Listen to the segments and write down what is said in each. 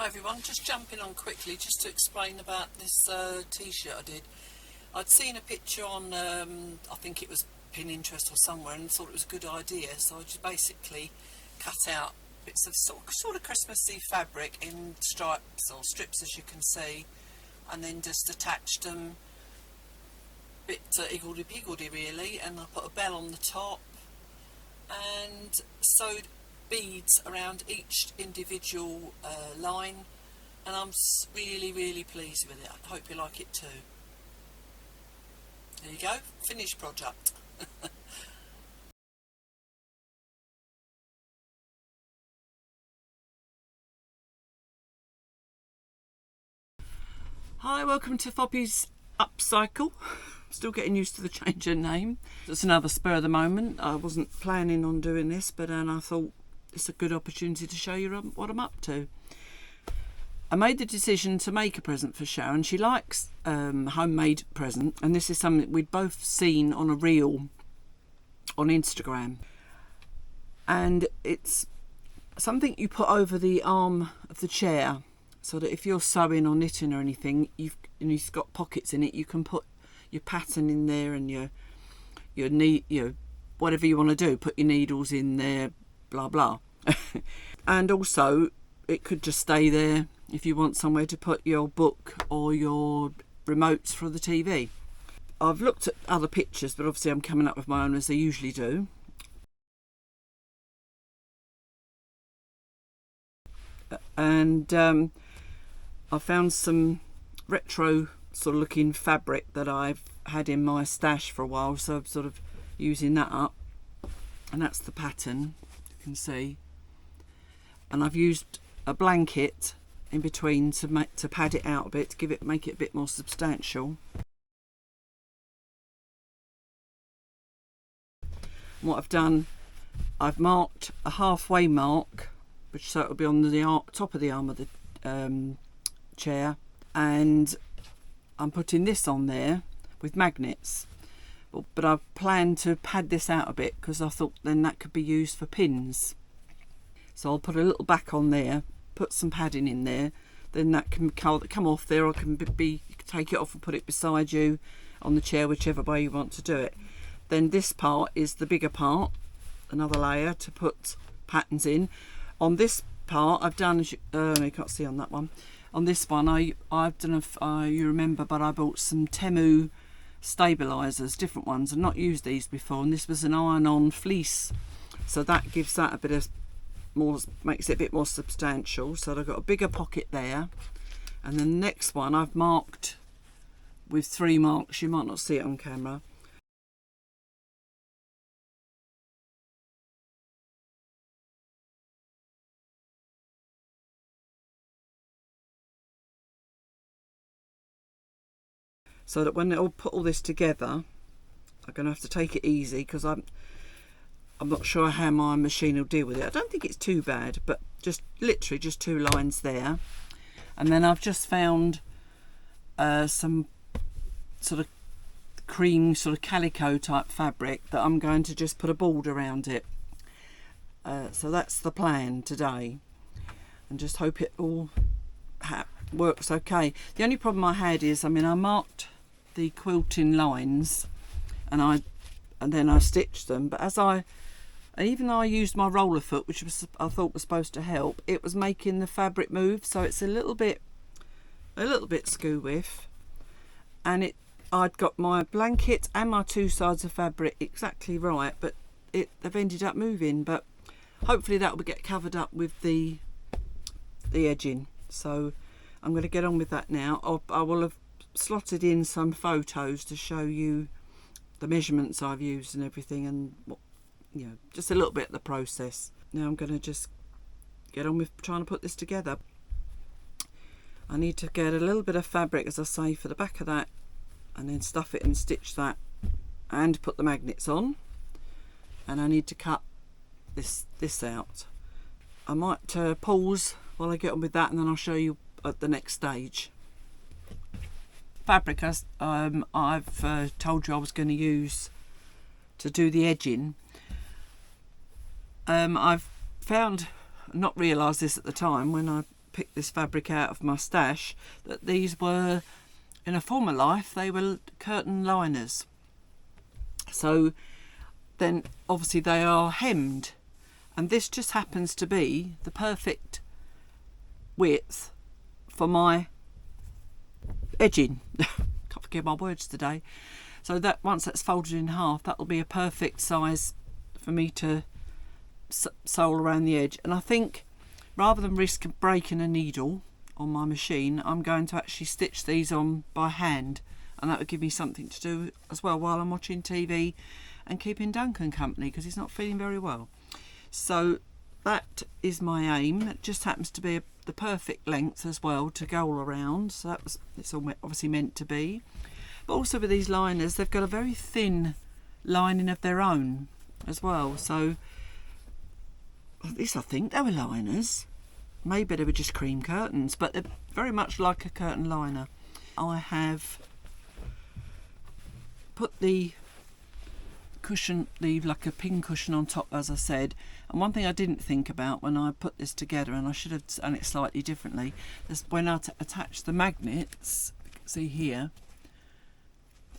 Hi everyone, just jumping on quickly just to explain about this t-shirt I did. I'd seen a picture on, I think it was Pinterest or somewhere, and thought it was a good idea, so I just basically cut out bits of sort of Christmassy fabric in stripes or strips, as you can see, and then just attached them a bit higgledy-piggledy really, and I put a bell on the top and sewed beads around each individual line, and I'm really pleased with it. I hope you like it too. There you go, finished project. Hi, welcome to Foppy's Upcycle. Still getting used to the change of name. It's another spur of the moment. I wasn't planning on doing this, but then I thought it's a good opportunity to show you what I'm up to. I made the decision to make a present for Sharon. She likes homemade present, and this is something we'd both seen on a reel on Instagram. And it's something you put over the arm of the chair, so that if you're sewing or knitting or anything, you've got pockets in it. You can put your pattern in there and your whatever you want to do. Put your needles in there, blah blah. And also it could just stay there if you want somewhere to put your book or your remotes for the TV. I've looked at other pictures, but obviously I'm coming up with my own, as I usually do. And I found some retro sort of looking fabric that I've had in my stash for a while, so I'm sort of using that up, and that's the pattern, you can see. And I've used a blanket in between to pad it out a bit, to make it a bit more substantial. And what I've done, I've marked a halfway mark, which so it'll be on the top of the arm of the chair, and I'm putting this on there with magnets. But I've planned to pad this out a bit, because I thought then that could be used for pins. So I'll put a little back on there, put some padding in there, then that can come off there, or you can take it off and put it beside you on the chair, whichever way you want to do it. Then this part is the bigger part, another layer to put patterns in. On this part I've done, you can't see on that one, on this one I don't know if you remember, but I bought some Temu stabilizers, different ones. I've not used these before, and this was an iron-on fleece, so that gives that a bit of more, makes it a bit more substantial. So I've got a bigger pocket there, and the next one I've marked with 3 marks. You might not see it on camera. So that when I'll put all this together, I'm going to have to take it easy, because I'm not sure how my machine will deal with it. I don't think it's too bad, but just literally just 2 lines there. And then I've just found some sort of cream, sort of calico type fabric that I'm going to just put a border around it. So that's the plan today, and just hope it all works okay. The only problem I had is, I marked the quilting lines, and then I stitched them, but even though I used my roller foot, which I thought was supposed to help, it was making the fabric move, so it's a little bit skew with. And I'd got my blanket and my 2 sides of fabric exactly right, but they've ended up moving. But hopefully that will get covered up with the edging. So I'm going to get on with that now. I will have slotted in some photos to show you the measurements I've used and everything, and just a little bit of the process. Now I'm going to just get on with trying to put this together. I need to get a little bit of fabric, as I say, for the back of that, and then stuff it and stitch that and put the magnets on. And I need to cut this out. I might pause while I get on with that, and then I'll show you at the next stage. Fabric I've told you I was going to use to do the edging. I've not realised this at the time when I picked this fabric out of my stash, that these were, in a former life, they were curtain liners. So then obviously they are hemmed, and this just happens to be the perfect width for my edging. Can't forget my words today. So that once that's folded in half, that will be a perfect size for me to sew around the edge. And I think rather than risk breaking a needle on my machine, I'm going to actually stitch these on by hand, and that would give me something to do as well while I'm watching TV and keeping Duncan company, because he's not feeling very well. So that is my aim. It just happens to be the perfect length as well to go all around, so it's all obviously meant to be. But also with these liners, they've got a very thin lining of their own as well. So at least I think they were liners. Maybe they were just cream curtains, but they're very much like a curtain liner. I have put the cushion, like a pin cushion on top, as I said. And one thing I didn't think about when I put this together, and I should have done it slightly differently, is when I attach the magnets, see here,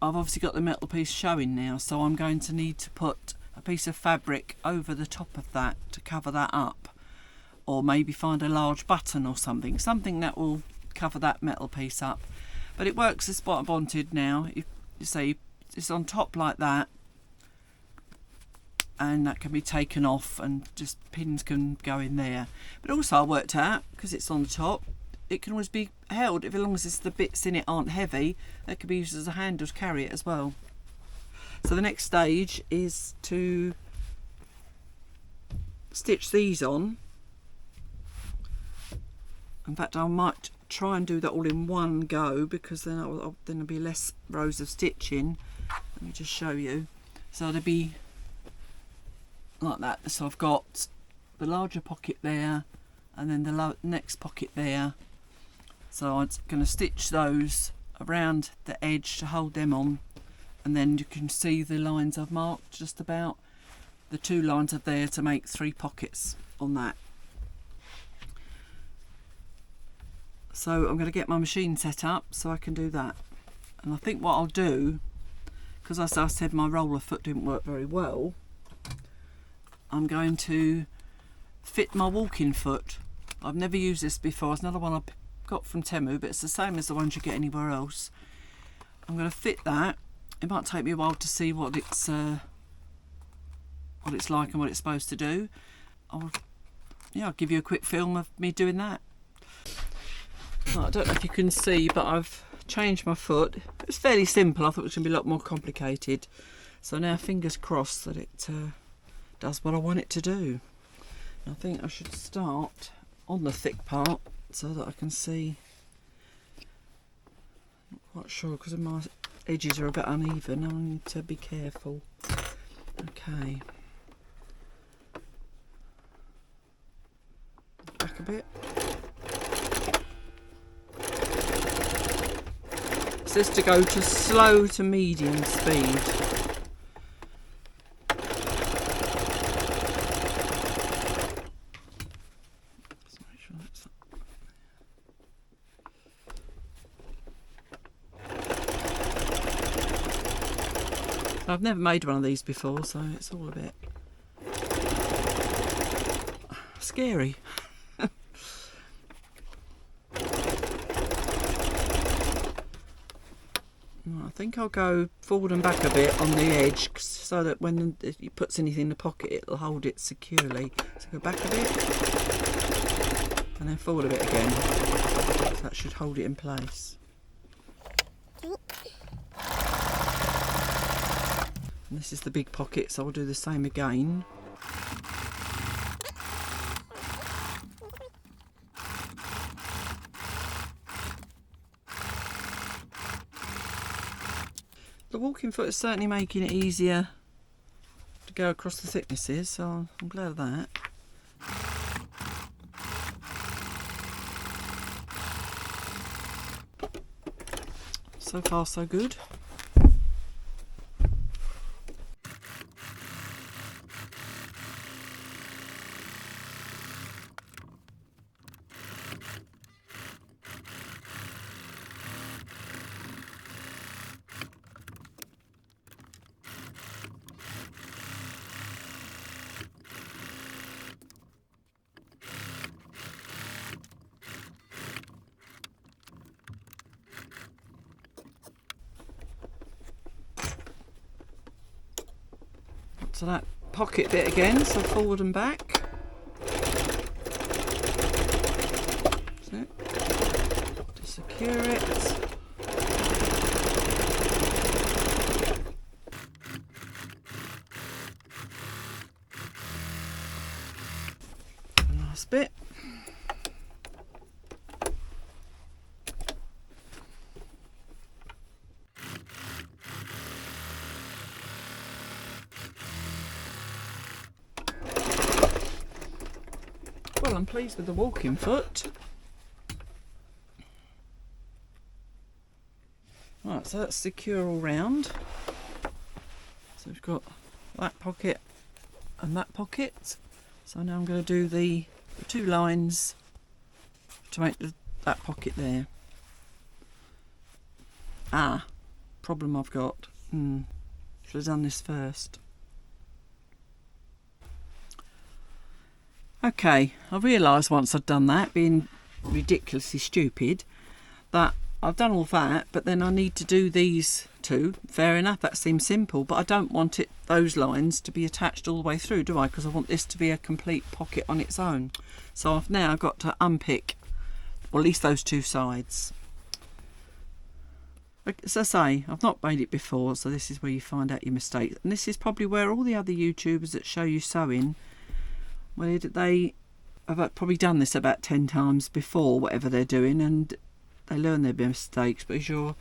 I've obviously got the metal piece showing now, so I'm going to need to put a piece of fabric over the top of that to cover that up, or maybe find a large button or something that will cover that metal piece up. But it works as what I wanted now. You see, it's on top like that, and that can be taken off and just pins can go in there. But also I worked out, because it's on the top, it can always be held, as long as the bits in it aren't heavy, they could be used as a handle to carry it as well. So the next stage is to stitch these on. In fact, I might try and do that all in one go, because then there'll be less rows of stitching. Let me just show you. So there'll be like that. So I've got the larger pocket there, and then the next pocket there. So I'm going to stitch those around the edge to hold them on, and then you can see the lines I've marked, just about the 2 lines are there to make 3 pockets on that. So I'm going to get my machine set up so I can do that. And I think what I'll do, because as I said my roller foot didn't work very well, I'm going to fit my walking foot. I've never used this before. It's another one I got from Temu, but it's the same as the ones you get anywhere else. I'm going to fit that. It might take me a while to see what it's like and what it's supposed to do. I'll give you a quick film of me doing that. I don't know if you can see, but I've changed my foot. It's fairly simple. I thought it was going to be a lot more complicated. So now fingers crossed that it does what I want it to do. I think I should start on the thick part so that I can see. Not quite sure, because my edges are a bit uneven. I need to be careful. Okay. Back a bit. It says to go to slow to medium speed. I've never made one of these before, so it's all a bit scary. I think I'll go forward and back a bit on the edge, so that when it puts anything in the pocket, it'll hold it securely. So go back a bit and then forward a bit again. So that should hold it in place. And this is the big pocket, so I'll do the same again. The walking foot is certainly making it easier to go across the thicknesses, so I'm glad of that. So far so good. to that pocket bit again, so forward and back. That's it. To secure it. Last bit. Well, I'm pleased with the walking foot. Right, so that's secure all round. So we've got that pocket and that pocket. So now I'm going to do the 2 lines to make that pocket there. Ah, problem I've got. Should have done this first. Okay, I realised once I'd done that, being ridiculously stupid, that I've done all that, but then I need to do these 2. Fair enough, that seems simple, but I don't want those lines to be attached all the way through, do I? Because I want this to be a complete pocket on its own. So I've now got to unpick, or at least those 2 sides. As I say, I've not made it before, so this is where you find out your mistakes. And this is probably where all the other YouTubers that show you sewing, where they have probably done this about 10 times before, whatever they're doing, and they learn their mistakes, because you're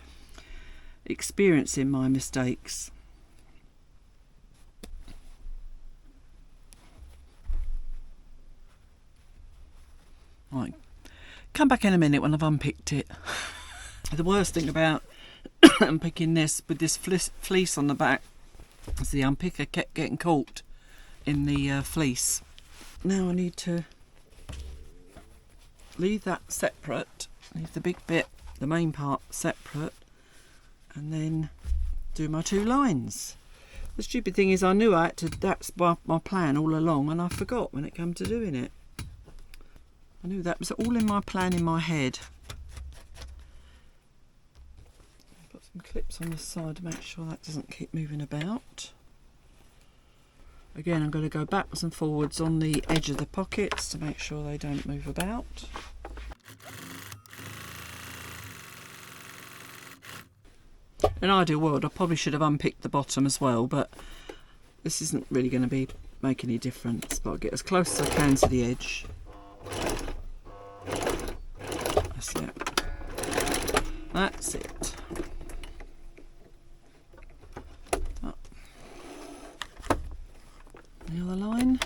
experiencing my mistakes. Right, come back in a minute when I've unpicked it. The worst thing about unpicking this with this fleece on the back is the unpicker kept getting caught in the fleece. Now I need to leave that separate, leave the big bit, the main part separate, and then do my 2 lines. The stupid thing is I knew I had to, that's my plan all along, and I forgot when it came to doing it. I knew that was all in my plan in my head. Put some clips on the side to make sure that doesn't keep moving about. Again, I'm going to go backwards and forwards on the edge of the pockets to make sure they don't move about. In an ideal world, I probably should have unpicked the bottom as well, but this isn't really going to make any difference. But I'll get as close as I can to the edge. That's it. That's it. The other line.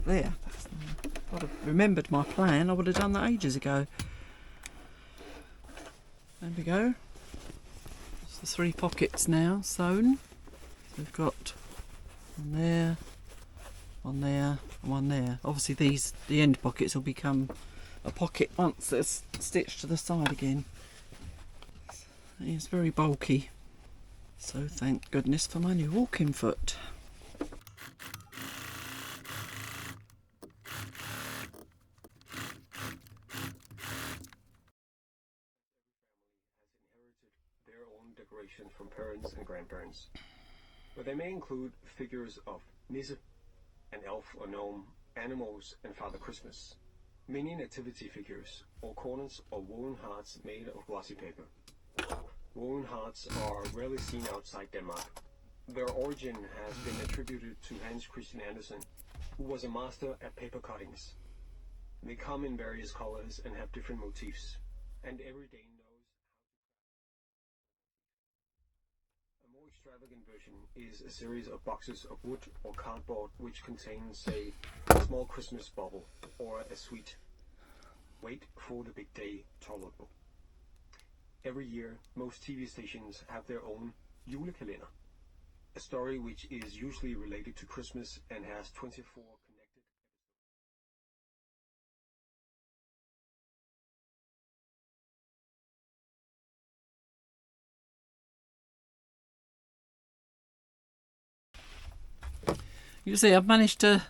There. I'd have remembered my plan. I would have done that ages ago. There we go. It's the 3 pockets now sewn. So we've got one there, one there, and one there. Obviously the end pockets will become a pocket once it's stitched to the side again. It's very bulky, so thank goodness for my new walking foot. Their own decorations from parents and grandparents, but they may include figures of Nisse, an elf or gnome, animals, and Father Christmas, mini nativity figures, or corners or woven hearts made of glossy paper. Woven hearts are rarely seen outside Denmark. Their origin has been attributed to Hans Christian Andersen, who was a master at paper cuttings. They come in various colors and have different motifs, and every Dane knows. A more extravagant version is a series of boxes of wood or cardboard which contains, say, a small Christmas bauble or a sweet "Wait for the big day" tolerable. Every year, most TV stations have their own julekalender, a story which is usually related to Christmas and has 24 connected You see, I've managed to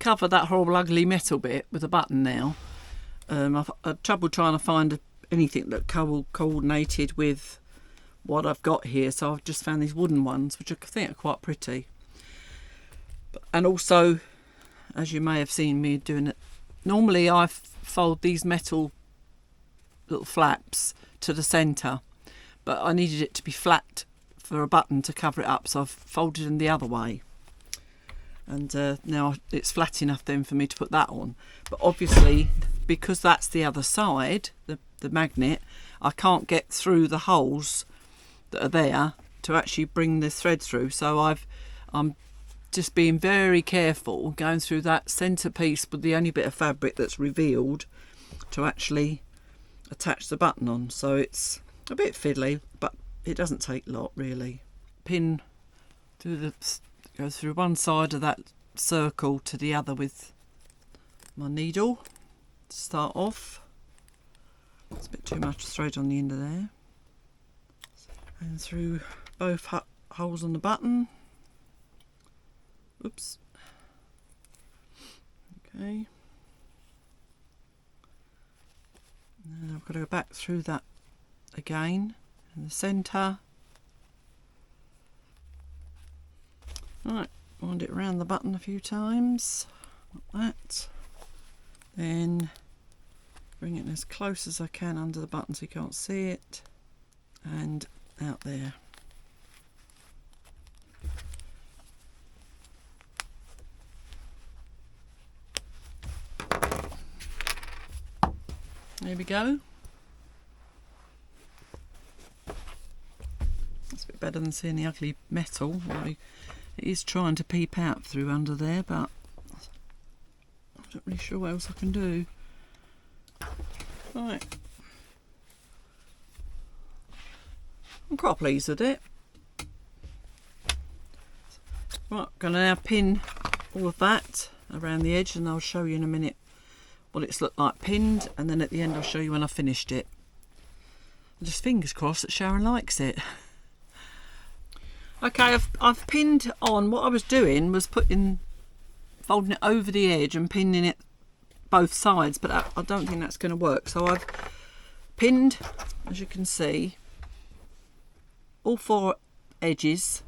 cover that horrible ugly metal bit with a button now. I've had trouble trying to find anything that coordinated with what I've got here, so I've just found these wooden ones, which I think are quite pretty. And also, as you may have seen me doing it, normally I fold these metal little flaps to the centre, but I needed it to be flat for a button to cover it up, so I've folded them the other way. And now it's flat enough then for me to put that on. But obviously, because that's the other side, the magnet, I can't get through the holes that are there to actually bring the thread through. So I'm just being very careful going through that centre piece with the only bit of fabric that's revealed to actually attach the button on. So it's a bit fiddly, but it doesn't take a lot really. Pin goes through one side of that circle to the other with my needle to start off. It's a bit too much thread on the end of there. And through both holes on the button. Oops. Okay. And then I've got to go back through that again in the centre. Right, wind it around the button a few times, like that. Then bring it as close as I can under the button so you can't see it, and out there. There we go. That's a bit better than seeing the ugly metal. It is trying to peep out through under there, but I'm not really sure what else I can do. Right. I'm quite pleased with it. Right, I'm going to now pin all of that around the edge, and I'll show you in a minute what it's looked like pinned, and then at the end I'll show you when I finished it. And just fingers crossed that Sharon likes it. Okay, I've pinned on. What I was doing was folding it over the edge and pinning it both sides, but I don't think that's going to work. So I've pinned, as you can see, all 4 edges,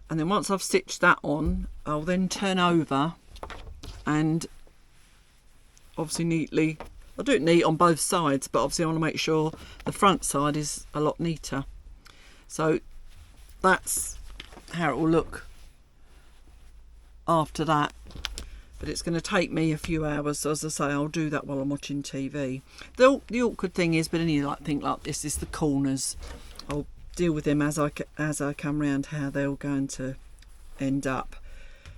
and then once I've stitched that on, I'll then turn over and obviously neatly, I'll do it neat on both sides, but obviously I want to make sure the front side is a lot neater. So that's how it will look after that, but it's going to take me a few hours, so as I say, I'll do that while I'm watching TV. The awkward thing is, but any thing like this, is the corners. I'll deal with them as I come round, how they're all going to end up.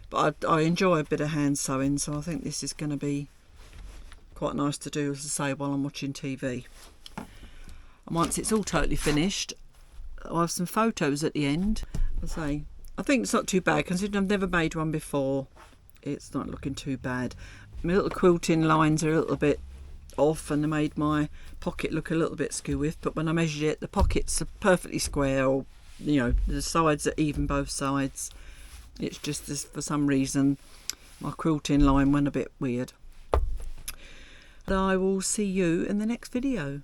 But I enjoy a bit of hand sewing, so I think this is going to be quite nice to do, as I say, while I'm watching TV. And once it's all totally finished, I'll have some photos at the end. As I say, I think it's not too bad, considering I've never made one before. It's not looking too bad. My little quilting lines are a little bit off, and they made my pocket look a little bit skew-whiff, but when I measured it, the pockets are perfectly square, or the sides are even both sides. It's just this, for some reason my quilting line went a bit weird. But I will see you in the next video.